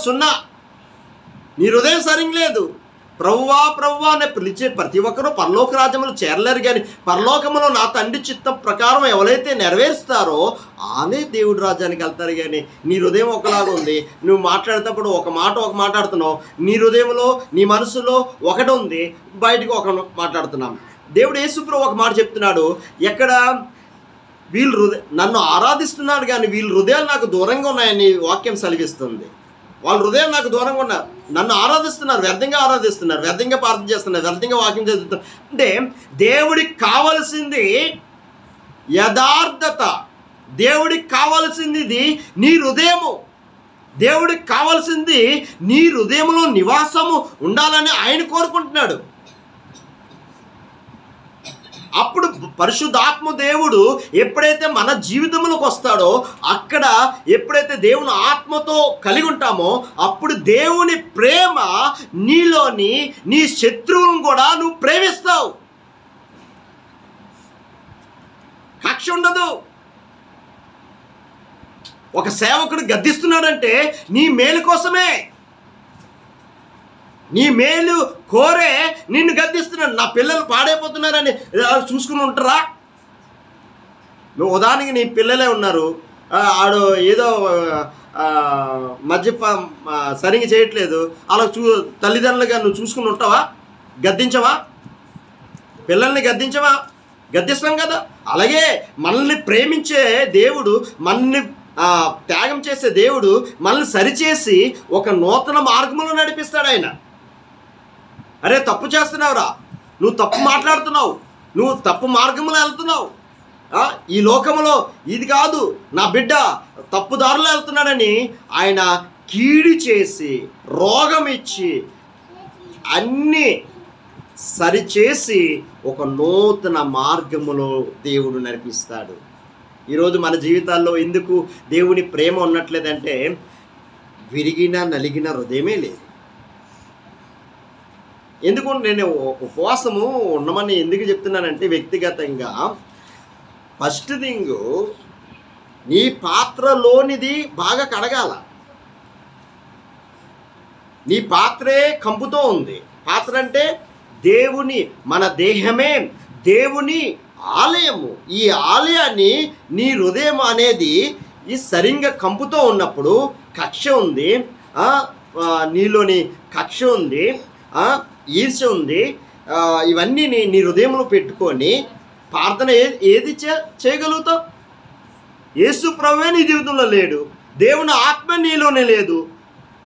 సున్నా. నీ హృదయం సరిగ్గా లేదు. ప్రభువా ప్రభువా అని పిలిచే ప్రతి ఒక్కరూ పరలోక రాజ్యములు చేరలేరు, కానీ పరలోకములో నా తండ్రి చిత్తం ప్రకారం ఎవరైతే నెరవేరుస్తారో ఆనే దేవుడి రాజ్యానికి వెళ్తారు. కానీ నీ హృదయం ఒకలాగా ఉంది, నువ్వు మాట్లాడేటప్పుడు ఒక మాట మాట్లాడుతున్నావు, నీ హృదయంలో నీ మనసులో ఒకటి ఉంది, బయటకు ఒక మాట్లాడుతున్నాం. దేవుడు యేసుప్రభువు ఒక మాట చెప్తున్నాడు, ఎక్కడ వీళ్ళు నన్ను ఆరాధిస్తున్నారు కానీ వీళ్ళ హృదయాలు నాకు దూరంగా ఉన్నాయని వాక్యం సెలవిస్తుంది. వాళ్ళ హృదయం నాకు దూరంగా ఉన్నారు, నన్ను ఆరాధిస్తున్నారు, వ్యర్థంగా ఆరాధిస్తున్నారు, వ్యర్థంగా ప్రార్థన చేస్తున్నారు, వ్యర్థంగా వాక్యం చదువుతున్నారు. అంటే దేవుడికి కావలసింది యథార్థత, దేవుడికి కావలసింది నీ హృదయము, దేవుడికి కావలసింది నీ హృదయంలో నివాసము ఉండాలని ఆయన కోరుకుంటున్నాడు. అప్పుడు పరిశుద్ధాత్మ దేవుడు ఎప్పుడైతే మన జీవితంలోకి వస్తాడో, అక్కడ ఎప్పుడైతే దేవుని ఆత్మతో కలిగి ఉంటామో అప్పుడు దేవుని ప్రేమ నీలోని నీ శత్రువులను కూడా నువ్వు ప్రేమిస్తావు. కక్ష ఉండదు. ఒక సేవకుడు గద్దిస్తున్నాడంటే నీ మేలు కోసమే, నీ మేలు కోరే నిన్ను గద్దిస్తున్నాడు. నా పిల్లలు పాడైపోతున్నారని చూసుకుని ఉంటారా? నువ్వు ఉదాహరణకి నీ పిల్లలే ఉన్నారు, ఆడు ఏదో సరిగ్గా చేయట్లేదు, అలా తల్లిదండ్రులుగా నువ్వు చూసుకుని ఉంటావా? గద్దించవా? పిల్లల్ని గద్దించవా? గద్దిస్తాం కదా. అలాగే మనల్ని ప్రేమించే దేవుడు, మనల్ని త్యాగం చేసే దేవుడు మనల్ని సరిచేసి ఒక నూతన మార్గంలో నడిపిస్తాడు ఆయన. అరే తప్పు చేస్తున్నావురా, నువ్వు తప్పు మాట్లాడుతున్నావు, నువ్వు తప్పు మార్గంలో వెళ్తున్నావు, ఈ లోకంలో ఇది కాదు, నా బిడ్డ తప్పుదారులో వెళ్తున్నాడని ఆయన కీడి చేసి రోగం ఇచ్చి అన్నీ సరిచేసి ఒక నూతన మార్గములో దేవుడు నడిపిస్తాడు. ఈరోజు మన జీవితాల్లో ఎందుకు దేవుని ప్రేమ ఉన్నట్లేదంటే విరిగిన నలిగిన హృదయమే లేదు. ఎందుకు నేను ఉపవాసము ఉండమని ఎందుకు చెప్తున్నానంటే, వ్యక్తిగతంగా ఫస్ట్ థింగ్ నీ పాత్రలోనిది బాగా కడగాల. నీ పాత్రే కంపుతో ఉంది. పాత్ర అంటే దేవుని, మన దేహమే దేవుని ఆలయము. ఈ ఆలయాన్ని నీ హృదయం అనేది ఈ సరిగ్గా కంపుతో ఉన్నప్పుడు కక్ష ఉంది, నీలోని కక్ష ఉంది, ఈర్ష్య ఉంది, ఇవన్నీ నీ హృదయంలో పెట్టుకొని ప్రార్థన ఏది చేయగలుగుతావు? యేసు ప్రభువే నీ జీవితంలో లేడు, దేవుని ఆత్మ నీలోనే లేదు,